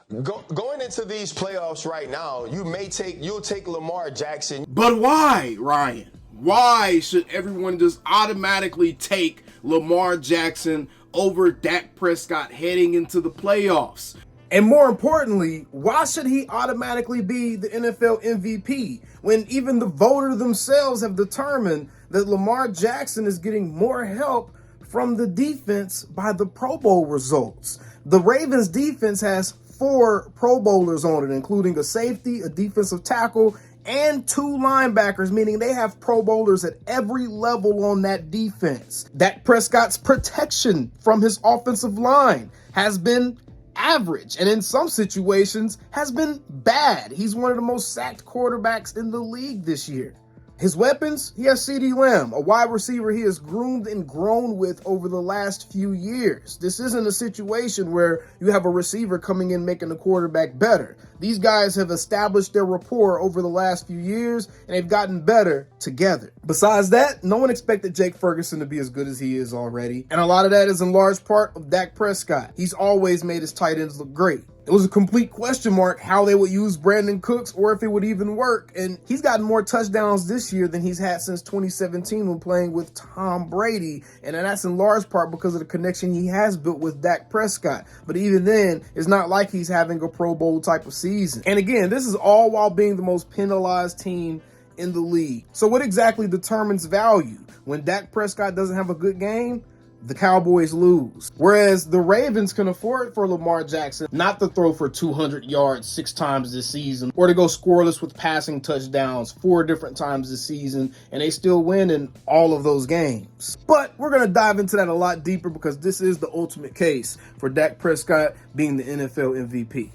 Going into these playoffs right now, you'll take Lamar Jackson. But why, Ryan? Why should everyone just automatically take Lamar Jackson over Dak Prescott heading into the playoffs? And more importantly, why should he automatically be the NFL MVP when even the voters themselves have determined that Lamar Jackson is getting more help from the defense by the Pro Bowl results? The Ravens defense has 4 Pro Bowlers on it, including a safety, a defensive tackle, and 2 linebackers, meaning they have Pro Bowlers at every level on that defense. Dak Prescott's protection from his offensive line has been average, and in some situations has been bad. He's one of the most sacked quarterbacks in the league this year. His weapons, he has CeeDee Lamb, a wide receiver he has groomed and grown with over the last few years. This isn't a situation where you have a receiver coming in making the quarterback better. These guys have established their rapport over the last few years, and they've gotten better together. Besides that, no one expected Jake Ferguson to be as good as he is already, and a lot of that is in large part of Dak Prescott. He's always made his tight ends look great. It was a complete question mark how they would use Brandon Cooks or if it would even work. And he's gotten more touchdowns this year than he's had since 2017 when playing with Tom Brady. And that's in large part because of the connection he has built with Dak Prescott. But even then, it's not like he's having a Pro Bowl type of season. And again, this is all while being the most penalized team in the league. So what exactly determines value? When Dak Prescott doesn't have a good game, the Cowboys lose. Whereas the Ravens can afford for Lamar Jackson not to throw for 200 yards 6 times this season, or to go scoreless with passing touchdowns 4 different times this season, and they still win in all of those games. But we're going to dive into that a lot deeper because this is the ultimate case for Dak Prescott being the NFL MVP.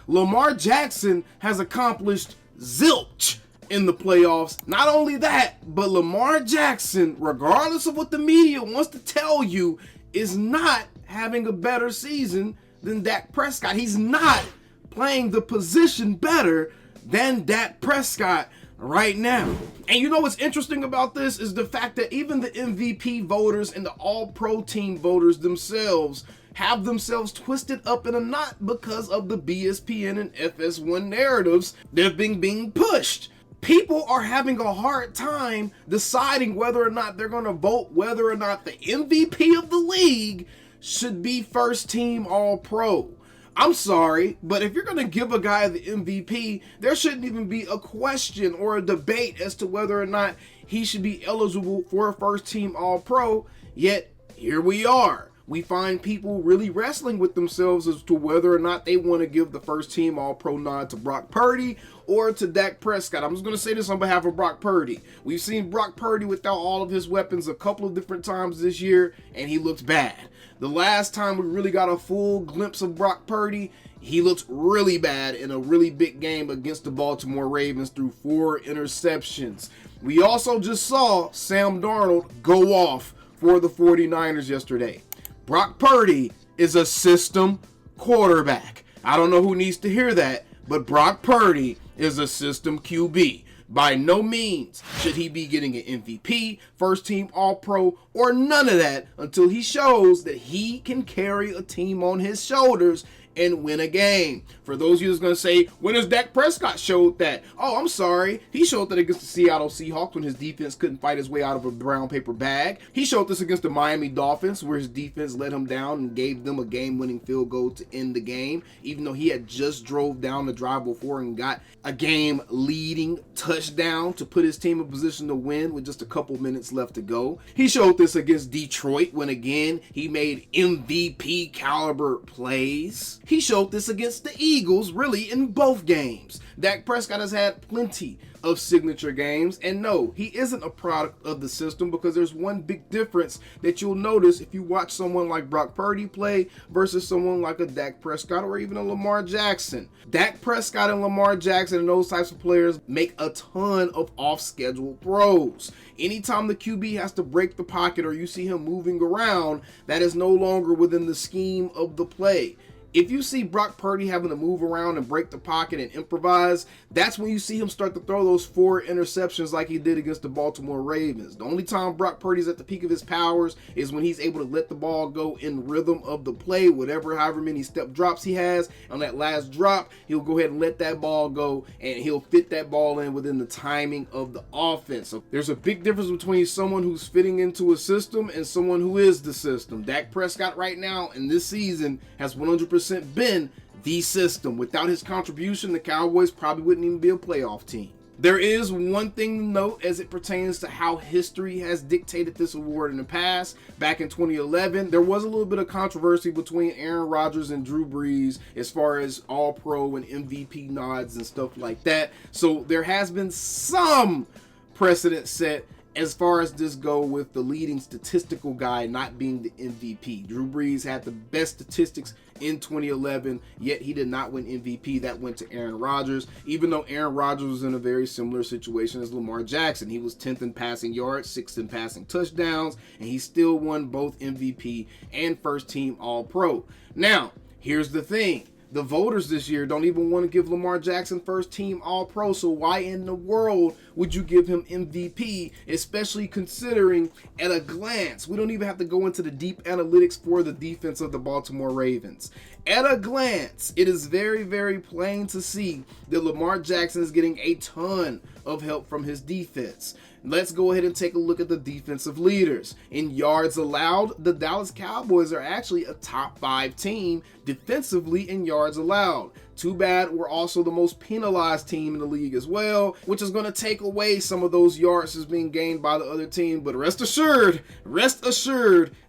Lamar Jackson has accomplished zilch in the playoffs. Not only that, but Lamar Jackson, regardless of what the media wants to tell you, is not having a better season than Dak Prescott. He's not playing the position better than Dak Prescott right now. And you know what's interesting about this is the fact that even the MVP voters and the All-Pro team voters themselves have themselves twisted up in a knot because of the BSPN and FS1 narratives that have been being pushed. People are having a hard time deciding whether or not they're going to vote whether or not the MVP of the league should be first team All-Pro. I'm sorry, but if you're going to give a guy the MVP, there shouldn't even be a question or a debate as to whether or not he should be eligible for a first team All-Pro. Yet, here we are. We find people really wrestling with themselves as to whether or not they want to give the first team All-Pro nod to Brock Purdy or to Dak Prescott. I'm just going to say this on behalf of Brock Purdy. We've seen Brock Purdy without all of his weapons a couple of different times this year, and he looks bad. The last time we really got a full glimpse of Brock Purdy, he looks really bad in a really big game against the Baltimore Ravens through 4 interceptions. We also just saw Sam Darnold go off for the 49ers yesterday. Brock Purdy is a system quarterback. I don't know who needs to hear that, but Brock Purdy is a system QB. By no means should he be getting an MVP, first team All-Pro, or none of that until he shows that he can carry a team on his shoulders and win a game. For those of you that's going to say, when has Dak Prescott showed that? Oh, I'm sorry. He showed that against the Seattle Seahawks when his defense couldn't fight his way out of a brown paper bag. He showed this against the Miami Dolphins where his defense let him down and gave them a game-winning field goal to end the game, even though he had just drove down the drive before and got a game-leading touchdown to put his team in position to win with just a couple minutes left to go. He showed this against Detroit when, again, he made MVP caliber plays. He showed this against the Eagles, really, in both games. Dak Prescott has had plenty of signature games, and no, he isn't a product of the system because there's one big difference that you'll notice if you watch someone like Brock Purdy play versus someone like a Dak Prescott or even a Lamar Jackson. Dak Prescott and Lamar Jackson and those types of players make a ton of off-schedule throws. Anytime the QB has to break the pocket or you see him moving around, that is no longer within the scheme of the play. If you see Brock Purdy having to move around and break the pocket and improvise, that's when you see him start to throw those 4 interceptions like he did against the Baltimore Ravens. The only time Brock Purdy's at the peak of his powers is when he's able to let the ball go in rhythm of the play, however many step drops he has. On that last drop, he'll go ahead and let that ball go, and he'll fit that ball in within the timing of the offense. So there's a big difference between someone who's fitting into a system and someone who is the system. Dak Prescott right now in this season has 100% been the system. Without his contribution, the Cowboys probably wouldn't even be a playoff team. There is one thing to note as it pertains to how history has dictated this award in the past. Back in 2011, there was a little bit of controversy between Aaron Rodgers and Drew Brees as far as All-Pro and MVP nods and stuff like that. So there has been some precedent set as far as this go with the leading statistical guy not being the MVP. Drew Brees had the best statistics in 2011, yet he did not win MVP. That went to Aaron Rodgers, even though Aaron Rodgers was in a very similar situation as Lamar Jackson. He was 10th in passing yards, 6th in passing touchdowns, and he still won both MVP and first team All-Pro. Now, here's the thing. The voters this year don't even want to give Lamar Jackson first team All-Pro, so why in the world would you give him MVP, especially considering at a glance, we don't even have to go into the deep analytics for the defense of the Baltimore Ravens. At a glance, it is very, very plain to see that Lamar Jackson is getting a ton of help from his defense. Let's go ahead and take a look at the defensive leaders. In yards allowed, the Dallas Cowboys are actually a top 5 team defensively in yards allowed. Too bad we're also the most penalized team in the league as well, which is going to take away some of those yards that's being gained by the other team. But rest assured,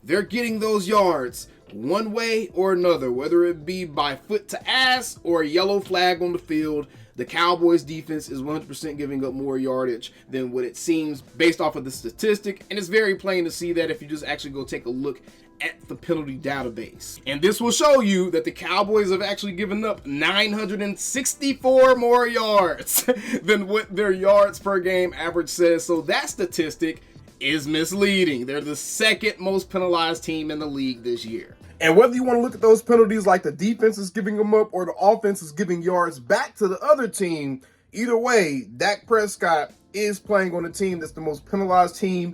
they're getting those yards one way or another, whether it be by foot to ass or a yellow flag on the field. The Cowboys defense is 100% giving up more yardage than what it seems based off of the statistic. And it's very plain to see that if you just actually go take a look at the penalty database. And this will show you that the Cowboys have actually given up 964 more yards than what their yards per game average says. So that statistic is misleading. They're the second most penalized team in the league this year. And whether you want to look at those penalties like the defense is giving them up or the offense is giving yards back to the other team, either way, Dak Prescott is playing on a team that's the most penalized team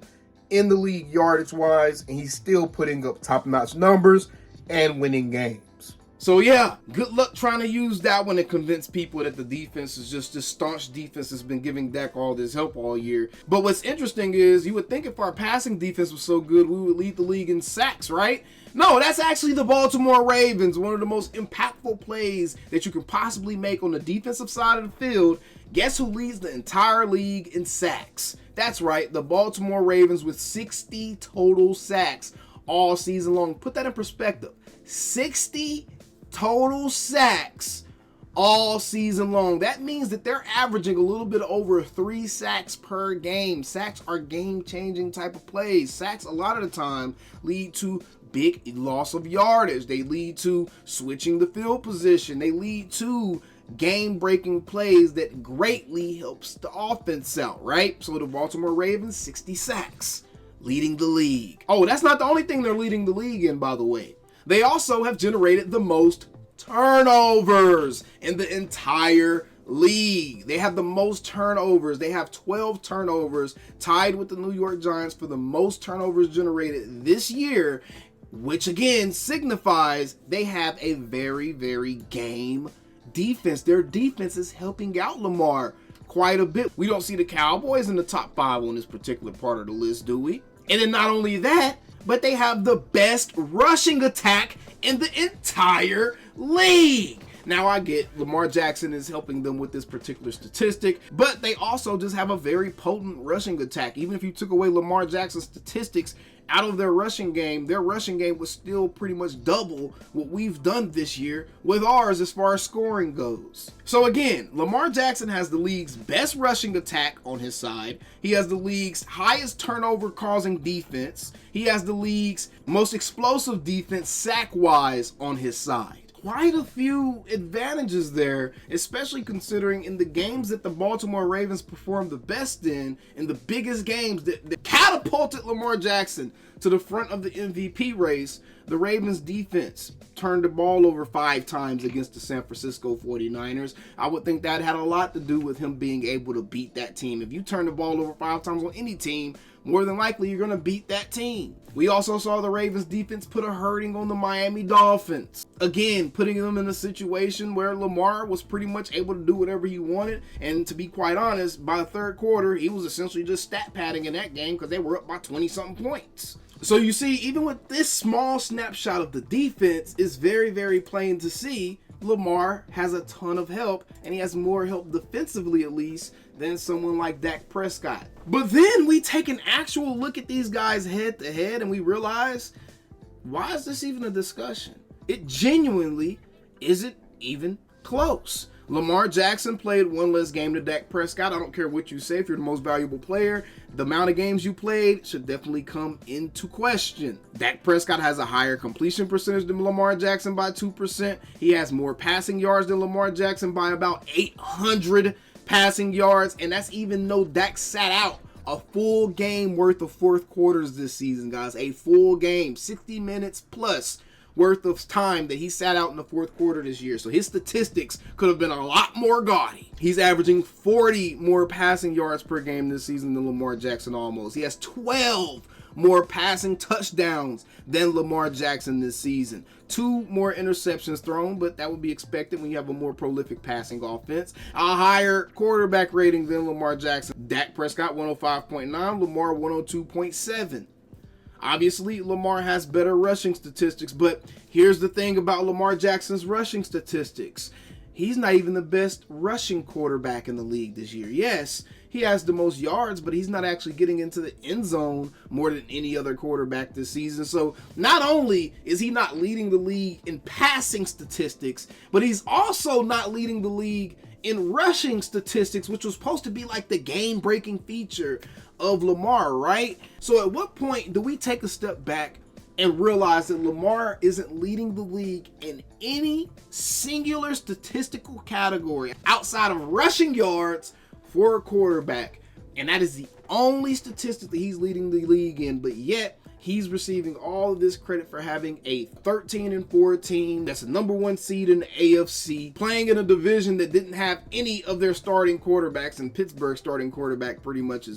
in the league yardage-wise, and he's still putting up top-notch numbers and winning games. So yeah, good luck trying to use that one to convince people that the defense is just this staunch defense that's been giving Dak all this help all year. But what's interesting is you would think if our passing defense was so good, we would lead the league in sacks, right? No, that's actually the Baltimore Ravens. One of the most impactful plays that you can possibly make on the defensive side of the field. Guess who leads the entire league in sacks? That's right, the Baltimore Ravens with 60 total sacks all season long. Put that in perspective. 60 total sacks all season long. That means that they're averaging a little bit over 3 sacks per game. Sacks are game-changing type of plays. Sacks a lot of the time lead to big loss of yardage. They lead to switching the field position. They lead to game-breaking plays that greatly helps the offense out, right? So the Baltimore Ravens, 60 sacks, leading the league. Oh, that's not the only thing they're leading the league in, by the way. They also have generated the most turnovers in the entire league. They have the most turnovers. They have 12 turnovers, tied with the New York Giants for the most turnovers generated this year, which again signifies they have a very, very game defense. Their defense is helping out Lamar quite a bit. We don't see the Cowboys in the top 5 on this particular part of the list, do we? And then not only that, but they have the best rushing attack in the entire league. Now I get Lamar Jackson is helping them with this particular statistic, but they also just have a very potent rushing attack. Even if you took away Lamar Jackson's statistics out of their rushing game was still pretty much double what we've done this year with ours as far as scoring goes. So again, Lamar Jackson has the league's best rushing attack on his side. He has the league's highest turnover causing defense. He has the league's most explosive defense sack-wise on his side. Quite a few advantages there, especially considering in the games that the Baltimore Ravens performed the best in the biggest games that catapulted Lamar Jackson to the front of the MVP race, the Ravens defense turned the ball over 5 times against the San Francisco 49ers. I would think that had a lot to do with him being able to beat that team. If you turn the ball over 5 times on any team, more than likely you're going to beat that team. We also saw the Ravens defense put a hurting on the Miami Dolphins. Again, putting them in a situation where Lamar was pretty much able to do whatever he wanted. And to be quite honest, by the third quarter, he was essentially just stat padding in that game because they were up by 20-something points. So you see, even with this small snapshot of the defense, it's very, very plain to see Lamar has a ton of help, and he has more help defensively at least than someone like Dak Prescott. But then we take an actual look at these guys head to head and we realize, why is this even a discussion? It genuinely isn't even close. Lamar Jackson played 1 less game than Dak Prescott. I don't care what you say. If you're the most valuable player, the amount of games you played should definitely come into question. Dak Prescott has a higher completion percentage than Lamar Jackson by 2%. He has more passing yards than Lamar Jackson by about 800 passing yards. And that's even though Dak sat out a full game worth of fourth quarters this season, guys. A full game, 60 minutes plus worth of time that he sat out in the fourth quarter this year. So his statistics could have been a lot more gaudy. He's averaging 40 more passing yards per game this season than Lamar Jackson almost. He has 12 more passing touchdowns than Lamar Jackson this season. 2 more interceptions thrown, but that would be expected when you have a more prolific passing offense. A higher quarterback rating than Lamar Jackson. Dak Prescott 105.9, Lamar 102.7. Obviously, Lamar has better rushing statistics, but here's the thing about Lamar Jackson's rushing statistics. He's not even the best rushing quarterback in the league this year. Yes, he has the most yards, but he's not actually getting into the end zone more than any other quarterback this season. So not only is he not leading the league in passing statistics, but he's also not leading the league in rushing statistics, which was supposed to be like the game-breaking feature of Lamar, right? So at what point do we take a step back and realize that Lamar isn't leading the league in any singular statistical category outside of rushing yards for a quarterback? And that is the only statistic that he's leading the league in, but yet he's receiving all of this credit for having a 13-4 team that's the #1 seed in the AFC, playing in a division that didn't have any of their starting quarterbacks, and Pittsburgh's starting quarterback pretty much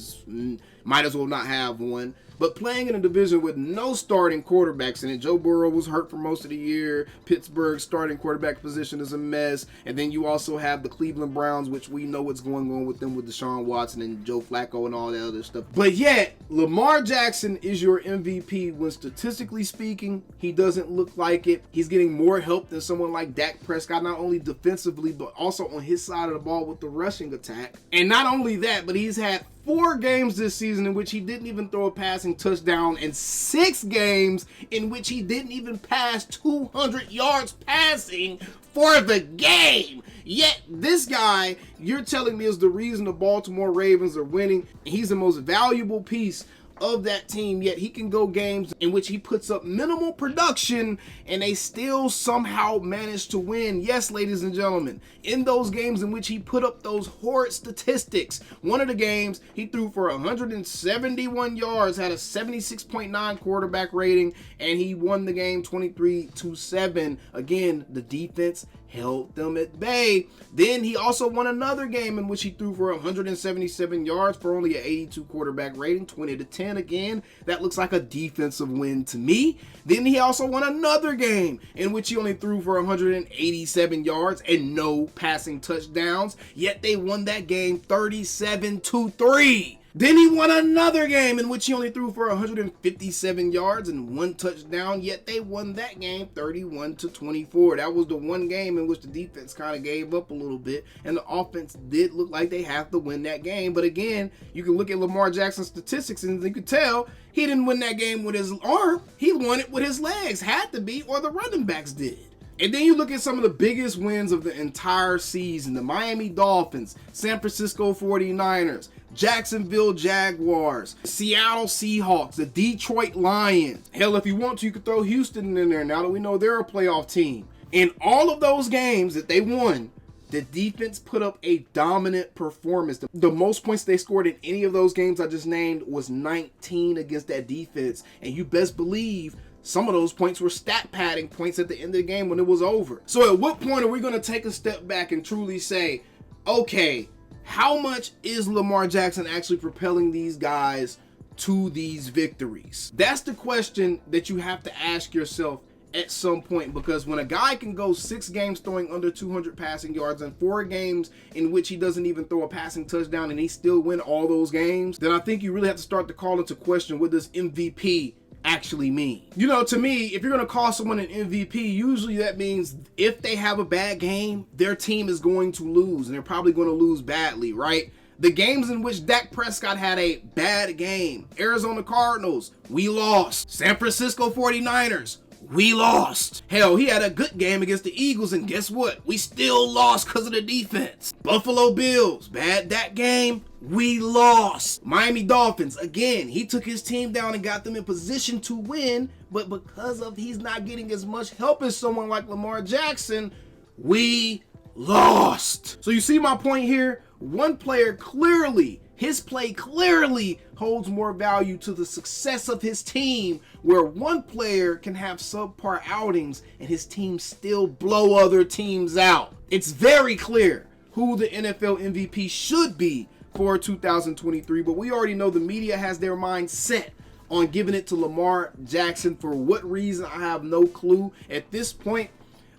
might as well not have one. But playing in a division with no starting quarterbacks in it. Joe Burrow was hurt for most of the year. Pittsburgh's starting quarterback position is a mess. And then you also have the Cleveland Browns, which we know what's going on with them with Deshaun Watson and Joe Flacco and all that other stuff. But yet, Lamar Jackson is your MVP when statistically speaking, he doesn't look like it. He's getting more help than someone like Dak Prescott, not only defensively, but also on his side of the ball with the rushing attack. And not only that, but he's had 4 games this season in which he didn't even throw a passing touchdown, and 6 games in which he didn't even pass 200 yards passing for the game. Yet this guy, you're telling me, is the reason the Baltimore Ravens are winning. He's the most valuable piece of that team, yet he can go games in which he puts up minimal production and they still somehow manage to win. Yes, ladies and gentlemen, in those games in which he put up those horrid statistics, one of the games he threw for 171 yards, had a 76.9 quarterback rating, and he won the game 23-7. Again, the defense held them at bay. Then he also won another game in which he threw for 177 yards for only an 82 quarterback rating, 20-10. Again, that looks like a defensive win to me. Then he also won another game in which he only threw for 187 yards and no passing touchdowns, yet they won that game 37-3. Then he won another game in which he only threw for 157 yards and 1 touchdown, yet they won that game 31-24. That was the one game in which the defense kind of gave up a little bit, and the offense did look like they have to win that game. But again, you can look at Lamar Jackson's statistics and you can tell he didn't win that game with his arm. He won it with his legs, had to be, or the running backs did. And then you look at some of the biggest wins of the entire season: the Miami Dolphins, San Francisco 49ers, Jacksonville Jaguars, Seattle Seahawks, the Detroit Lions. Hell, if you want to, you could throw Houston in there now that we know they're a playoff team. In all of those games that they won, the defense put up a dominant performance. The most points they scored in any of those games I just named was 19 against that defense. And you best believe Some of those points were stat padding points at the end of the game when it was over. So at what point are we going to take a step back and truly say, okay, how much is Lamar Jackson actually propelling these guys to these victories? That's the question that you have to ask yourself at some point, because when a guy can go 6 games throwing under 200 passing yards and 4 games in which he doesn't even throw a passing touchdown and he still win all those games, then I think you really have to start to call into question, what does MVP actually mean? You know, to me, if you're going to call someone an MVP, usually that means if they have a bad game, their team is going to lose, and they're probably going to lose badly, right? The games in which Dak Prescott had a bad game: Arizona Cardinals, we lost. San Francisco 49ers, we lost. Hell, he had a good game against the Eagles, and guess what? We still lost because of the defense. Buffalo Bills, bad that game, we lost. Miami Dolphins, again, he took his team down and got them in position to win, but because of he's not getting as much help as someone like Lamar Jackson, we lost. So you see my point here? One player clearly, his play clearly holds more value to the success of his team, where one player can have subpar outings and his team still blow other teams out. It's very clear who the NFL MVP should be for 2023, but we already know the media has their mind set on giving it to Lamar Jackson. For what reason, I have no clue. At this point,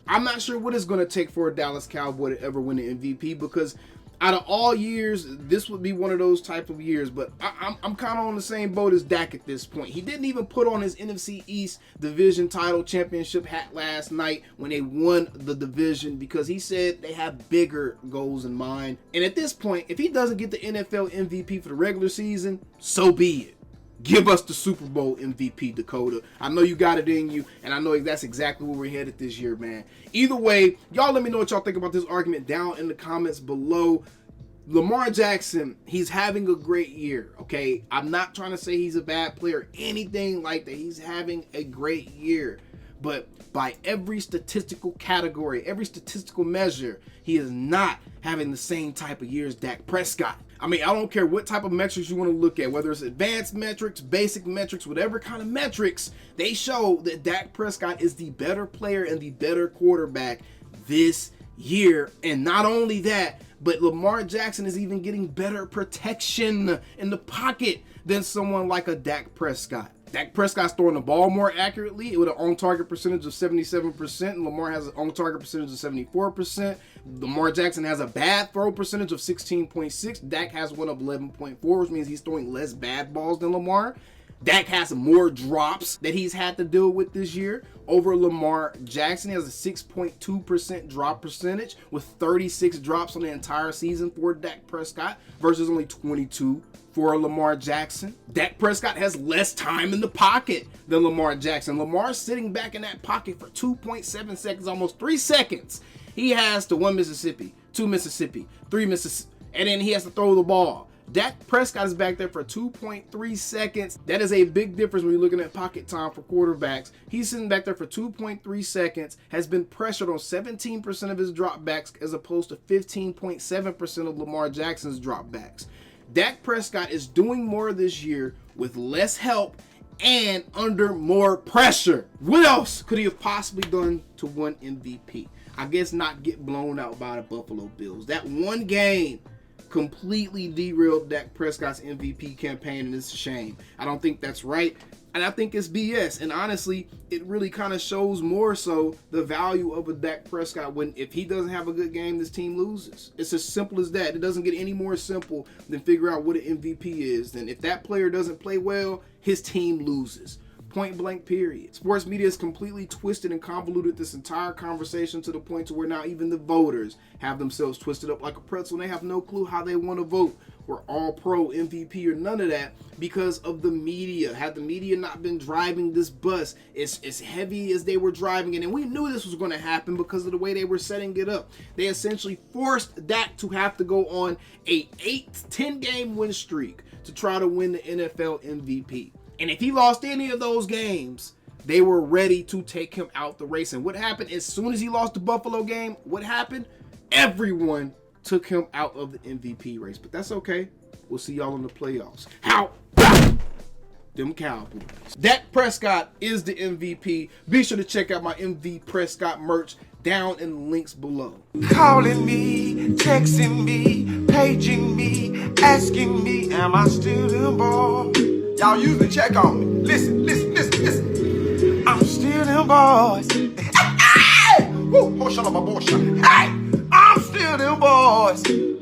I'm not sure what it's going to take for a Dallas Cowboy to ever win the MVP, because out of all years, this would be one of those type of years. But I'm kind of on the same boat as Dak at this point. He didn't even put on his NFC East division title championship hat last night when they won the division, because he said they have bigger goals in mind. And at this point, if he doesn't get the NFL MVP for the regular season, so be it. Give us the Super Bowl MVP, Dakota. I know you got it in you, and I know that's exactly where we're headed this year, man. Either way, y'all let me know what y'all think about this argument down in the comments below. Lamar Jackson, he's having a great year, okay? I'm not trying to say he's a bad player, anything like that. He's having a great year. But by every statistical category, every statistical measure, he is not having the same type of year as Dak Prescott. I mean, I don't care what type of metrics you want to look at, whether it's advanced metrics, basic metrics, whatever kind of metrics, they show that Dak Prescott is the better player and the better quarterback this year. And not only that, but Lamar Jackson is even getting better protection in the pocket than someone like a Dak Prescott. Dak Prescott's throwing the ball more accurately with an on-target percentage of 77%, and Lamar has an on-target percentage of 74%. Lamar Jackson has a bad throw percentage of 16.6. Dak has one of 11.4, which means he's throwing less bad balls than Lamar. Dak has more drops that he's had to deal with this year over Lamar Jackson. He has a 6.2% drop percentage with 36 drops on the entire season for Dak Prescott versus only 22 for Lamar Jackson. Dak Prescott has less time in the pocket than Lamar Jackson. Lamar's sitting back in that pocket for 2.7 seconds, almost 3 seconds. He has to 1 Mississippi, 2 Mississippi, 3 Mississippi, and then he has to throw the ball. Dak Prescott is back there for 2.3 seconds. That is a big difference when you're looking at pocket time for quarterbacks. He's sitting back there for 2.3 seconds, has been pressured on 17% of his dropbacks as opposed to 15.7% of Lamar Jackson's dropbacks. Dak Prescott is doing more this year with less help and under more pressure. What else could he have possibly done to win MVP? I guess not get blown out by the Buffalo Bills. That one game completely derailed Dak Prescott's MVP campaign, and it's a shame. I don't think that's right, and I think it's BS. And honestly, it really kind of shows more so the value of a Dak Prescott when if he doesn't have a good game, this team loses. It's as simple as that. It doesn't get any more simple than figure out what an MVP is. Then if that player doesn't play well, his team loses. Point blank, period. Sports media has completely twisted and convoluted this entire conversation to the point to where now even the voters have themselves twisted up like a pretzel, and they have no clue how they want to vote. We're all pro MVP or none of that because of the media. Had the media not been driving this bus as heavy as they were driving it, and we knew this was going to happen because of the way they were setting it up. They essentially forced Dak to have to go on a 10 game win streak to try to win the NFL MVP. And if he lost any of those games, they were ready to take him out the race. And what happened as soon as he lost the Buffalo game? What happened? Everyone took him out of the MVP race. But that's okay. We'll see y'all in the playoffs. How? them Cowboys. Dak Prescott is the MVP. Be sure to check out my MV Prescott merch down in the links below. Calling me, texting me, paging me, asking me, am I still them boys? Y'all usually check on me. Listen. I'm still them boys. Hey! Woo! Hey! I'm still them boys.